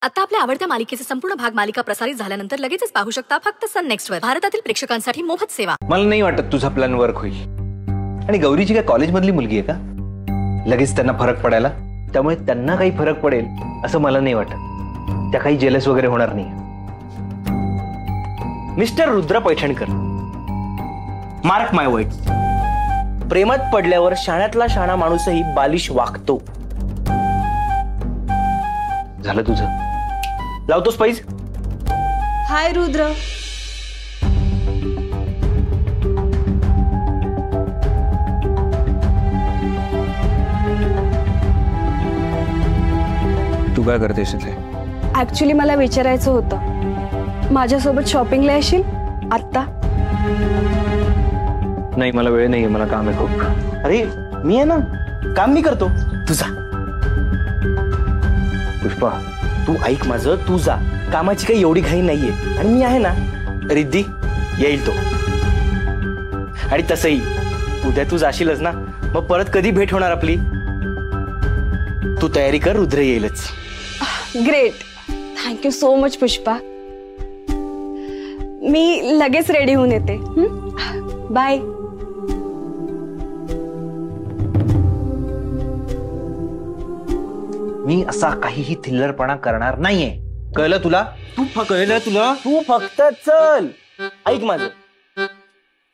आता आपल्या आवडत्या मालिकेचे संपूर्ण भाग मालिका प्रसारित झाल्यानंतर लगेचच पाहू शकता फक्त सन नेक्स्ट वर. भारतातील प्रेक्षकांसाठी मोफत सेवा. मला नाही वाटत तुझा प्लॅन वर्क होईल. आणि गौरीची काय कॉलेज मधली मुलगी आहे का? लगेच त्यांना फरक पडायला. त्यामुळे त्यांना काही फरक पडेल असं मला नाही वाटत. त्या काही जेलस वगैरे होणार नाही. मिस्टर रुद्र पैठणकर, मार्क माय वर्ड्स, प्रेमात पडल्यावर शाण्यातला शाणा माणूसही बालिश वागतो. झालं तुझं? लावतोस पैज? हाय रुद्र. तू काय करतेस इथे? ऍक्च्युली मला विचारायचं होतं, माझ्यासोबत शॉपिंगला येशील आत्ता? नाही, मला वेळ नाहीये, मला काम आहे खूप. अरे मी आहे ना, काम मी करतो, तू जा. पुष्पा, तू ऐक माझं, तू जा. कामाची काही एवढी घाई नाहीये आणि मी आहे ना. रिद्धी येईल तो. आणि तसंही उद्या तू जाशीलच ना, मग परत कधी भेट होणार आपली? तू तयारी कर, रुद्र येईलच. Great, thank you so much Pushpa. मी लगेच रेडी होऊन येते. बाय. मी असा काहीही थिल्लरपणा करणार नाहीये, कळलं तुला? कळलं तुला? तू फक्त चल. ऐक माझं,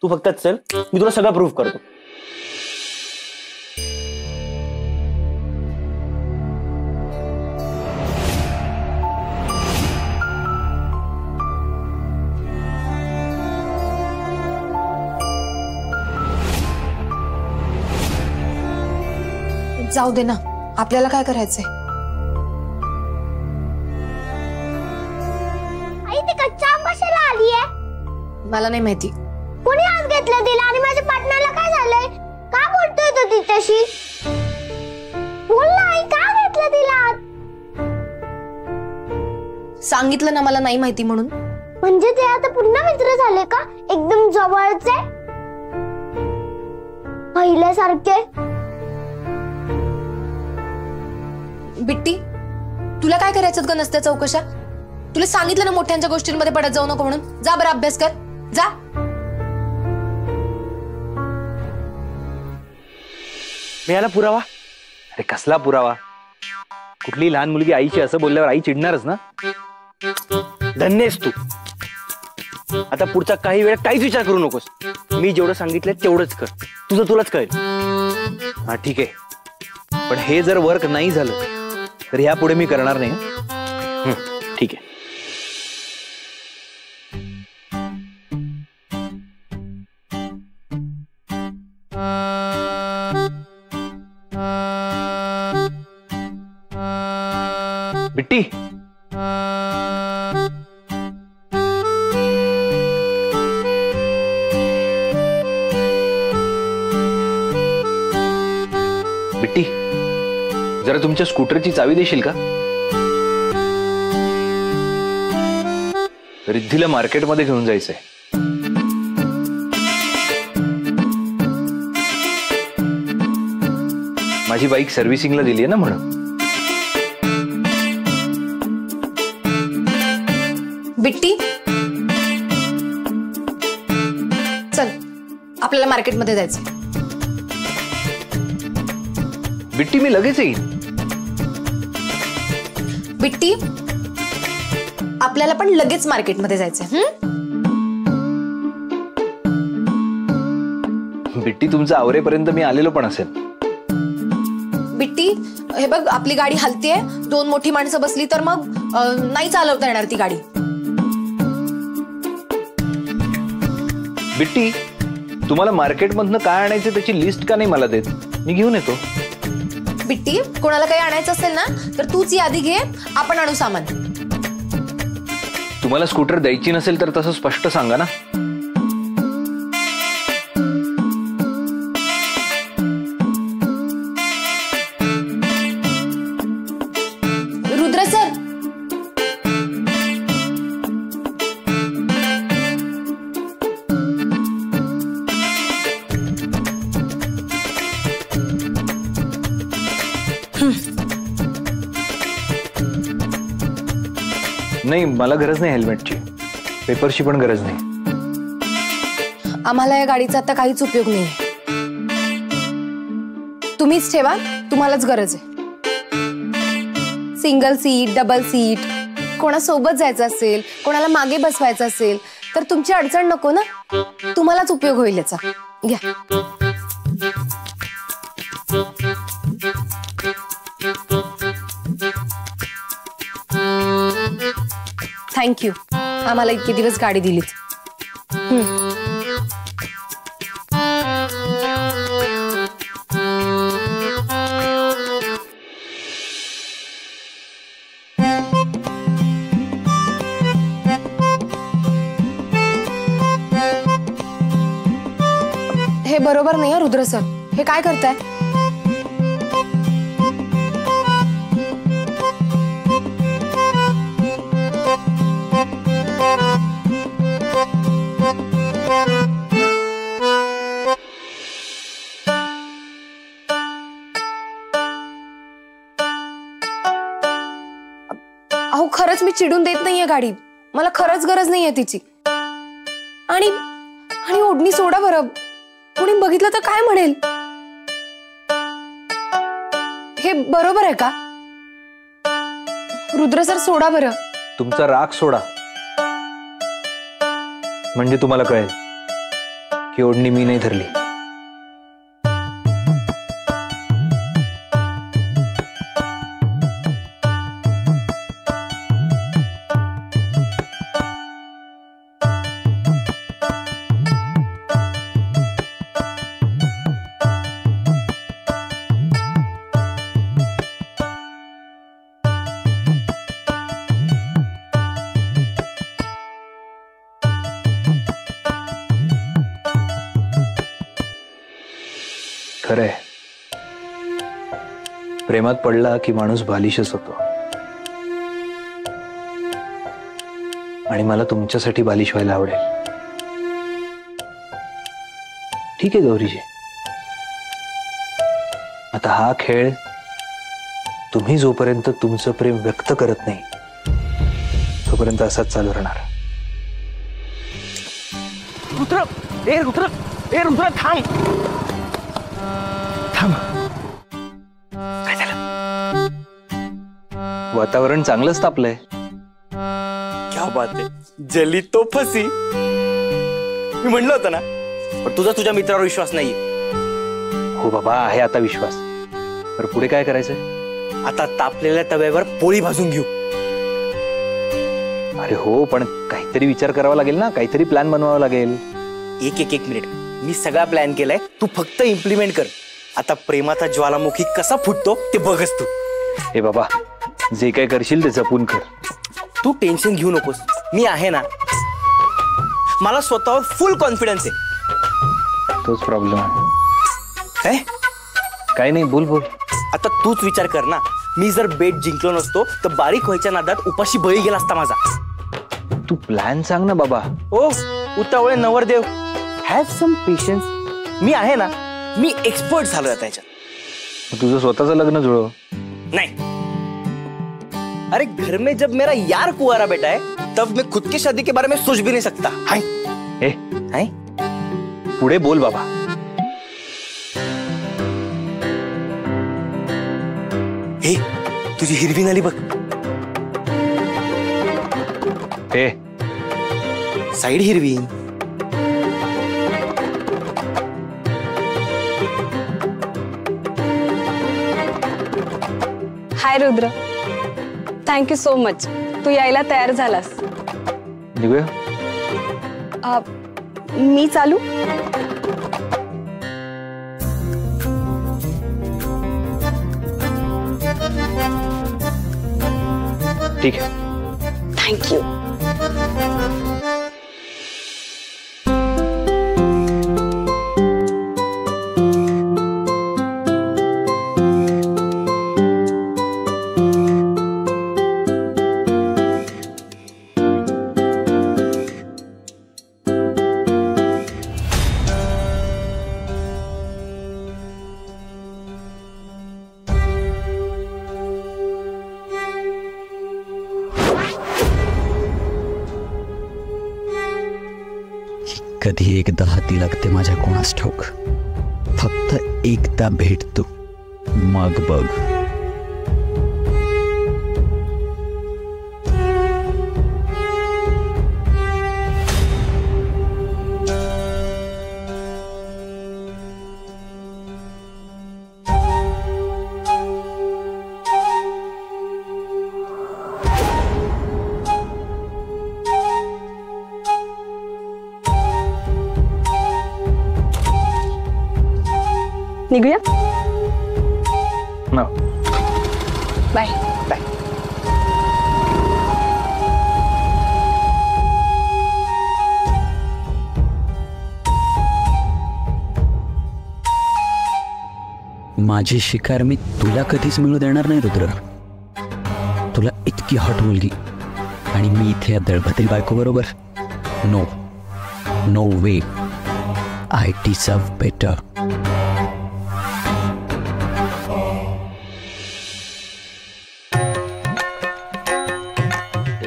तू फक्त चल, मी तुला सगळं प्रूफ करतो. जाऊ दे ना, आपल्याला काय करायचंय? आई ती कच्चा आंबा कशाला आलीये? मला नाही माहिती. कोणी आज घेतलं तिला? आणि माझ्या पार्टनरला काय झालंय? का बोलतोय तो तिच्याशी? बोल ना आई, का घेतलं तिला? सांगितलं ना मला नाही माहिती म्हणून. म्हणजे ते आता पुन्हा मित्र झाले का? एकदम जवळचे, पहिल्यासारखे? बिट्टी, तुला काय करायचं का नसत्या चौकशा? तुला सांगितलं ना मोठ्यांच्या गोष्टींमध्ये पडत जाऊ नको म्हणून. जा बरं, अभ्यास कर, जा. मिळाला पुरावा? अरे कसला पुरावा? कुठली लहान मुलगी आईची असं बोलल्यावर आई चिडणारच ना. धन्यस तू. आता पुढचा काही वेळ काहीच विचार करू नकोस. मी जेवढं सांगितलंय तेवढंच कर. तुझं तुलाच कळेल. हा ठीक आहे, पण हे जर वर्क नाही झालं तर ह्या पुढे मी करणार नाही. ठीक आहे. बिट्टी, बिट्टी, जरा तुमच्या स्कूटरची चावी देशील का? रिद्धीला मार्केटमध्ये घेऊन जायचंय. माझी बाईक सर्व्हिसिंगला दिली आहे ना म्हणून. बिट्टी, चल आपल्याला मार्केटमध्ये जायचं. बिट्टी, मी लगेच येईल. बिट्टी, आपल्याला पण लगेच मार्केटमध्ये जायचंय. बिट्टी, तुमचं आवरेपर्यंत मी आलेलो पण असेल. बिट्टी, हे बघ, आपली गाडी हलतीये. 2 मोठी माणसं बसली तर मग नाही चालवता येणार ती गाडी. बिट्टी, तुम्हाला मार्केटमधनं काय आणायचं त्याची लिस्ट का नाही मला देत? मी घेऊन येतो. बिट्टी, कोणाला काही आणायचं असेल ना तर तूच यादी घे, आपण आणू सामान. तुम्हाला स्कूटर द्यायची नसेल तर तसं स्पष्ट सांगा ना. रुद्र सर, नाही, मला गरज नाही हेल्मेटची, पेपरची पण गरज नाही. आम्हाला या गाडीचा आता काहीच उपयोग नाही. तुम्हीच ठेवा, तुम्हालाच गरज आहे. सिंगल सीट, डबल सीट, कोणासोबत जायचं असेल, कोणाला मागे बसवायचं असेल तर तुमची अडचण नको ना, तुम्हालाच उपयोग होईल याचा. घ्या. थँक्यू, आम्हाला इतके दिवस गाडी दिलीच. हे बरोबर नाही रुद्र सर, हे काय करताय? अहो खरंच मी चिडून देत नाहीये गाडी, मला खरंच गरज नाहीये तिची. आणि आणि ओढणी सोडा बरं, कोणी बघितलं तर काय म्हणेल? हे बरोबर आहे का? रुद्र सर सोडा बरं. तुमचा राग सोडा, म्हणजे तुम्हाला कळेल की ओढणी मी नाही धरली. खरंय, प्रेमात पडला की माणूस बालिशच होतो. आणि मला तुमच्यासाठी बालिश व्हायला आवडेल. ठीक आहे गौरीजी, आता हा खेळ तुम्ही जोपर्यंत तुमचं प्रेम व्यक्त करत नाही तोपर्यंत असाच चालू राहणार. रुद्र, ए रुद्र, ए रुद्र, थांब थांब. काय झालं? वातावरण चांगलंच तापलंय. क्या बात आहे, जली तो फसी. मी म्हणलं होतं ना, पण तुझ्या मित्रावर विश्वास नाहीये. हो बाबा, आहे आता विश्वास. तर पुढे काय करायचंय? आता तापलेल्या तव्यावर पोळी भाजून घेऊ. अरे हो, पण काहीतरी विचार करावा लागेल ना, काहीतरी प्लॅन बनवावा लागेल. एक मिनिट, मी सगळा प्लॅन केलाय, तू फक्त इम्प्लिमेंट कर. आता प्रेमाचा ज्वालामुखी कसा फुटतो ते बघच तू. हे बाबा, जे काय करशील ते जपून कर. तू टेन्शन घेऊ नकोस, मी आहे ना. मला स्वतःवर फुल कॉन्फिडन्स आहे. तोच प्रॉब्लेम आहे. काही नाही, बोल बोल. आता तूच विचार कर ना, मी जर बेट जिंकलो नसतो तर बारीक व्हायच्या नादात उपाशी बळी गेला असता माझा. तू प्लॅन सांग ना बाबा. ओ उतावळे नवरदेव, हॅव सम पेशन्स. मी आहे ना, मी एक्सपर्ट झालो आता याच्यात. तुझं स्वतःचं लग्न जुळव. नहीं, अरे घर में जब मेरा यार कुंवारा बेटा है तब मैं खुद की शादी के बारे में सोच भी नहीं सकता. हाय हाय, पुढे बोल बाबा. हे तुझी हिरवी नाली बघ. हे साइड हिरवी. हाय रुद्र, थँक्यू सो मच. तू यायला तयार झालास. निघूया. मी चालू. ठीक है. थँक्यू. कधी एकदा हाती लागते माझ्या कोणास ठाऊक. फक्त एकदा भेट तू, मग बघ. निघूया. ना बाय. बाय. माझी शिकार मी तुला कधीच मिळू देणार नाही रुद्र. तुला इतकी हॉट मुलगी आणि मी इथे दळभद्री बायको बरोबर. No, no way. I deserve better.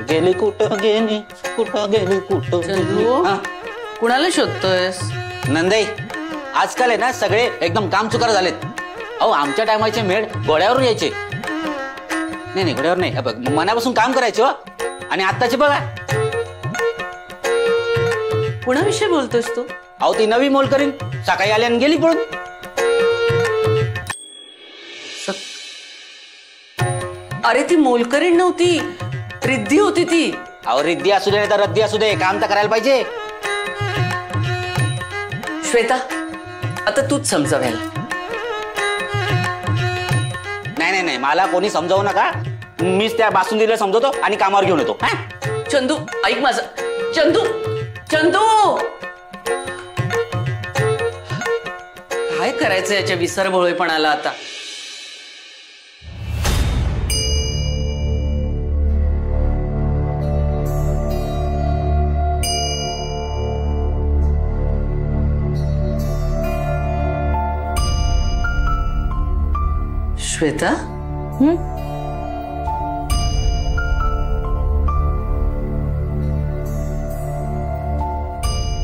गेली कुठं गेली कुठं गेली कुठं. कुणाला शोधतोयस? नंदाई, आजकाल आहे ना सगळे एकदम कामचुकार झालेत. अहो आमच्या टायमाचे मेड घोड्यावरून यायचे. नाही घोड्यावर नाही, मनापासून काम करायचे हो. आणि आत्ताचे बघा. कुणाविषयी बोलतोयस तू? अहो ती नवी मोल करीन सकाळी आली आणि गेली पळून. अरे ती मोलकरीण नव्हती, रिद्धी होती ती. अहो रिद्धी असू दे नाही तर रद्दी असू दे, काम तर करायला पाहिजे. श्वेता, आता तूच समजावेल. नाही नाही, मला कोणी समजावू नका. मीच त्या बासुंदीला समजवतो आणि कामावर घेऊन येतो. चंदू ऐक माझं. चंदू, चंदू, काय करायचं याच्या विसरभोळेपणाला आता? श्वेता,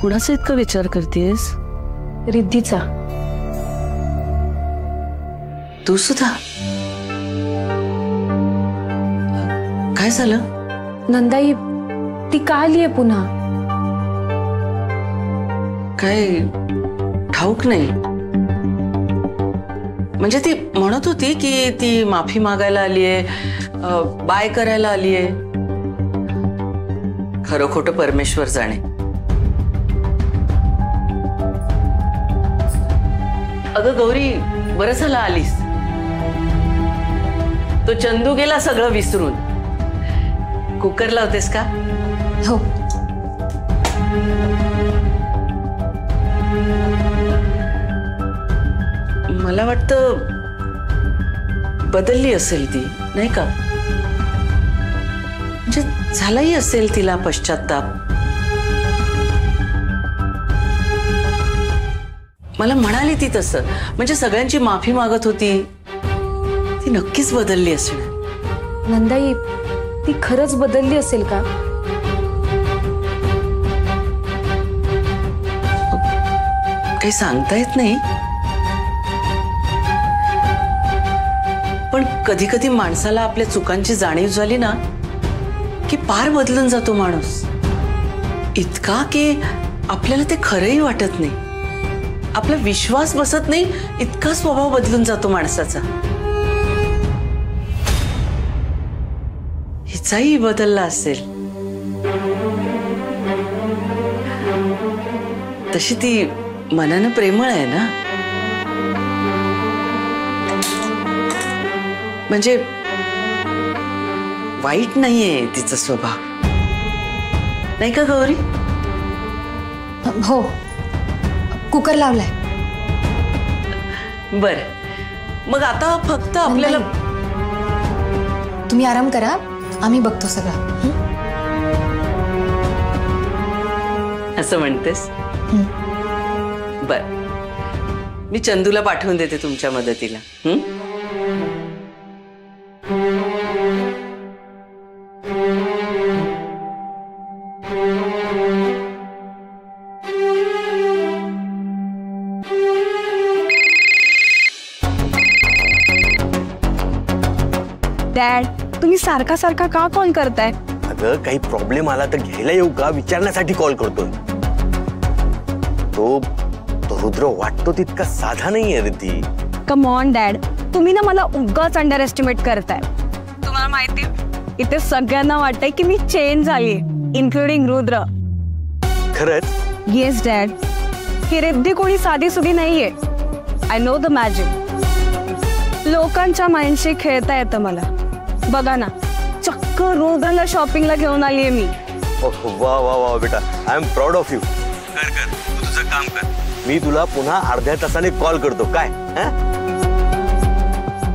कुणाचा इतका विचार करतेस? रिद्धीचा. तू सुद्धा? काय झालं? नंदाई, ती का आलीये पुन्हा? काय ठाऊक नाही. म्हणजे ती म्हणत होती की ती माफी मागायला आलीये, बाय करायला आलीये. खरं खोटं परमेश्वर जाणे. अगं गौरी, बरं झालं आलीस. तो चंदू गेला सगळं विसरून. कुकर लावतेस का? हो. मला वाटतं बदलली असेल ती, नाही का? म्हणजे झालाही असेल तिला पश्चात्ताप. मला म्हणाली ती तसं. म्हणजे सगळ्यांची माफी मागत होती. ती नक्कीच बदलली असणार. नंदाई, ती खरंच बदलली असेल का? काही सांगता येत नाही. पण कधी कधी माणसाला आपल्या चुकांची जाणीव झाली ना की पार बदलून जातो माणूस. इतका की आपल्याला ते खरंही वाटत नाही. आपला विश्वास बसत नाही, इतका स्वभाव बदलून जातो माणसाचा. हिचाही बदलला असेल. तशी ती मनानं प्रेमळ आहे ना. म्हणजे वाईट नाहीये तिचा स्वभाव, नाही का गौरी? हो. कुकर लावलाय. बर, मग आता फक्त आपल्याला. तुम्ही आराम करा, आम्ही बघतो सगळं. असं म्हणतेस? बर, मी चंदूला पाठवून देते तुमच्या मदतीला. तुम्ही सारखा सारखा का कॉल करताय? अगं काही प्रॉब्लेम आला तर घ्यायला येऊ का विचारण्यासाठी कॉल करतोय. तो रुद्र वाटतो तितका साधा नाहीये रिद्धी. कम ऑन डॅड, तुम्ही ना मला उगाच अंडर एस्टिमेट करताय. तुम्हाला माहिती इथे सगळ्यांना वाटतंय की मी चेंज झाली, इन्क्लुडिंग रुद्र. खरंच? येस डॅड, ही रिद्धी कोणी साधी सुधी नाहीये. I know the magic. लोकांच्या माइंडशी खेळता येतं मला. बघा ना, चक्क रुद्रला शॉपिंगला घेऊन आलीये मी. वा वा वा बेटा, I am proud of you. कर कर, तू तुझं काम कर. मी तुला पुन्हा अर्ध्या तासाने कॉल करतो काय?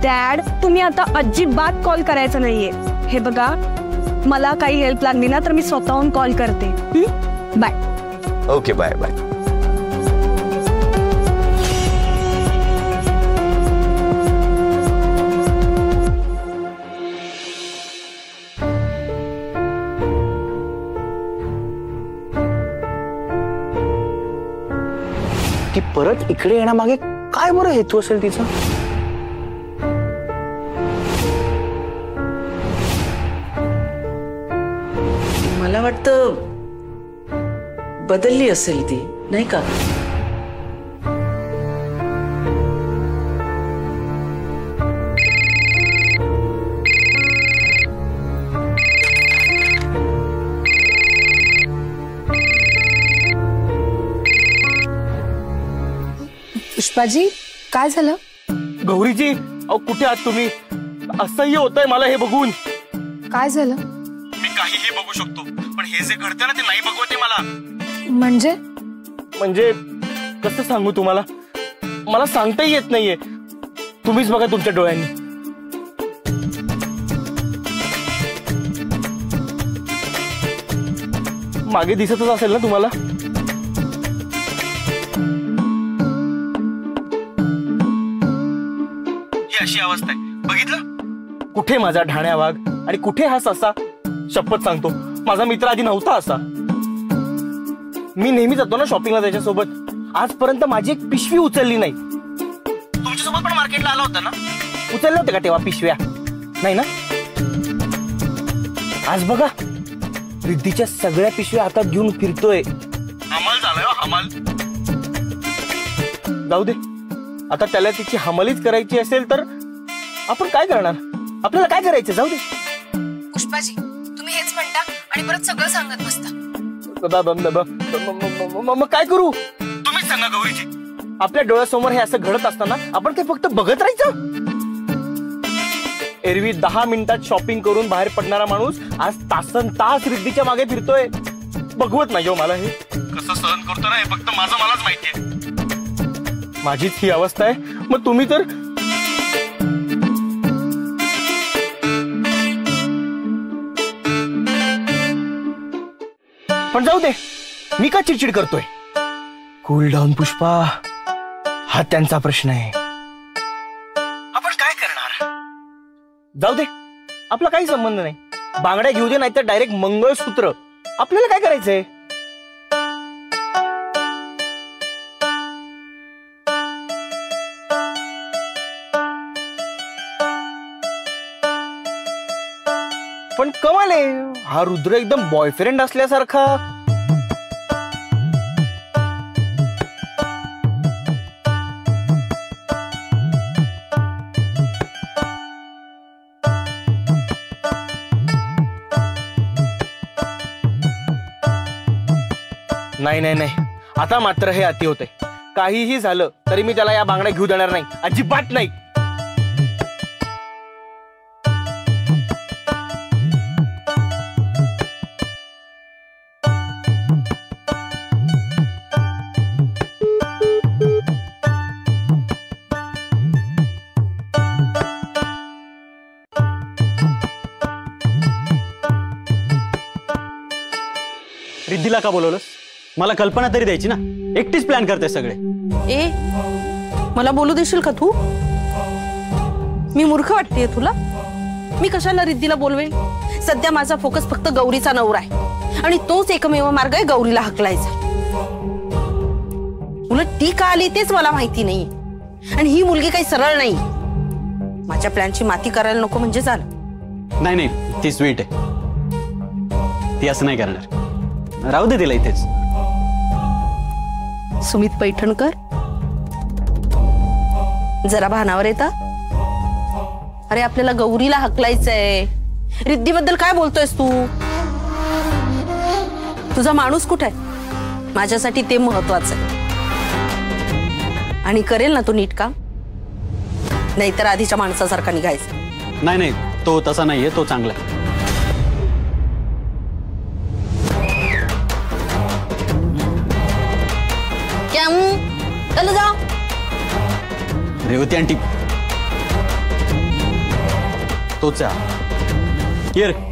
डॅड, तुम्ही आता अजिबात कॉल करायचा नाहीये. हे बघा, मला काही हेल्प लागली ना तर मी स्वतःहून कॉल करते. बाय. Okay, bye bye. ती परत इकडे येण्यामागे काय बरं हेतू असेल तिचा? मला वाटतं बदलली असेल ती, नाही का? पुष्पाजी, काय झालं? गौरीजी, अहो कुठे आहात तुम्ही? असह्य होतंय मला हे बघून. काय झालं? मी काहीही बघू शकतो, पण हे जे घडतं ना ते नाही बघवते मला. म्हणजे कसं सांगू तुम्हाला? मला सांगताही येत नाहीये. तुम्हीच बघा तुमच्या डोळ्यांनी. मागे दिसतच असेल ना तुम्हाला? अशी अवस्था आहे, बघितलं? कुठे माझा ढाण्या वाघ आणि कुठे हा ससा? शपथ सांगतो, माझा मित्र आधी नव्हता असा. मी नेहमी जातो ना शॉपिंगला त्याच्यासोबत. आजपर्यंत माझी एक पिशवी उचलली नाही. तुमच्यासोबत पण मार्केटला आला होता ना? उचलले होते का तेव्हा पिशव्या? नाही ना? आज बघा, रिद्धीच्या सगळ्या पिशव्या हातात घेऊन फिरतोय. हमाल झालाय हो, हमाल. जाऊ दे, आता त्याला तिची हमालीच करायची असेल तर आपण काय करणार? आपल्याला काय करायचं? जाऊ दे. पुष्पाजी, तुम्ही हेच म्हणता आणि परत सगळं सांगत बसता. मग काय करू? तुम्हीच सांगा गौरीजी. आपल्या डोळ्यासमोर हे असं घडत असताना आपण ते फक्त बघत राहायचं? एरवी 10 मिनिटात शॉपिंग करून बाहेर पडणारा माणूस आज तासनतास रिद्धीच्या मागे फिरतोय. बघवत नाही हो मला. हे कसं सहन करतो ना हे फक्त मलाच माहितीये. माझीच ही अवस्था आहे, मग तुम्ही तर पण जाऊ दे. मी का चिडचिड करतोय? कूल डाऊन पुष्पा, हा त्यांचा प्रश्न आहे. आपण काय करणार? जाऊ दे, आपला काही संबंध नाही. बांगड्या घेऊ दे, नाहीतर डायरेक्ट मंगळसूत्र. आपल्याला काय करायचंय? पण कमाल आहे, हा रुद्र एकदम बॉयफ्रेंड असल्यासारखा. नाही, आता मात्र हे अति होतंय. काहीही झालं तरी मी त्याला या बांगड्या घेऊ देणार नाही, अजिबात नाही. रिद्धीला का बोलवलंस? मला कल्पना तरी द्यायची ना. एकटीच प्लॅन करते सगळे. मला बोलू देशील का तू? मी मूर्ख वाटतेय तुला? मी कशाला रिद्धीला बोलवेल? सध्या माझा फोकस फक्त गौरीचा नवरा आहे आणि तोच एकमेव मार्ग आहे गौरीला हकलायचा. उलट ती का आली तेच मला माहिती नाही. आणि ही मुलगी काही सरळ नाही. माझ्या प्लॅनची माती करायला नको म्हणजे झालं. नाही नाही, ती स्वीट आहे, ती असं नाही करणार. राहू दे तिला इथेच. सुमित पैठणकर, जरा भानावर येता. अरे आपल्याला गौरीला हकलायचंय. रिद्धीबद्दल काय बोलतोयस तू? तुझा माणूस कुठे आहे? माझ्यासाठी ते महत्वाचं आहे. आणि करेल ना तू नीट काम, नाहीतर आधीच्या माणसासारखा निघायचं. नाही नाही, तो तसा नाहीये, तो चांगला आहे. चलो जाओ. रेवती आंटी, तोच आहे. ये रे.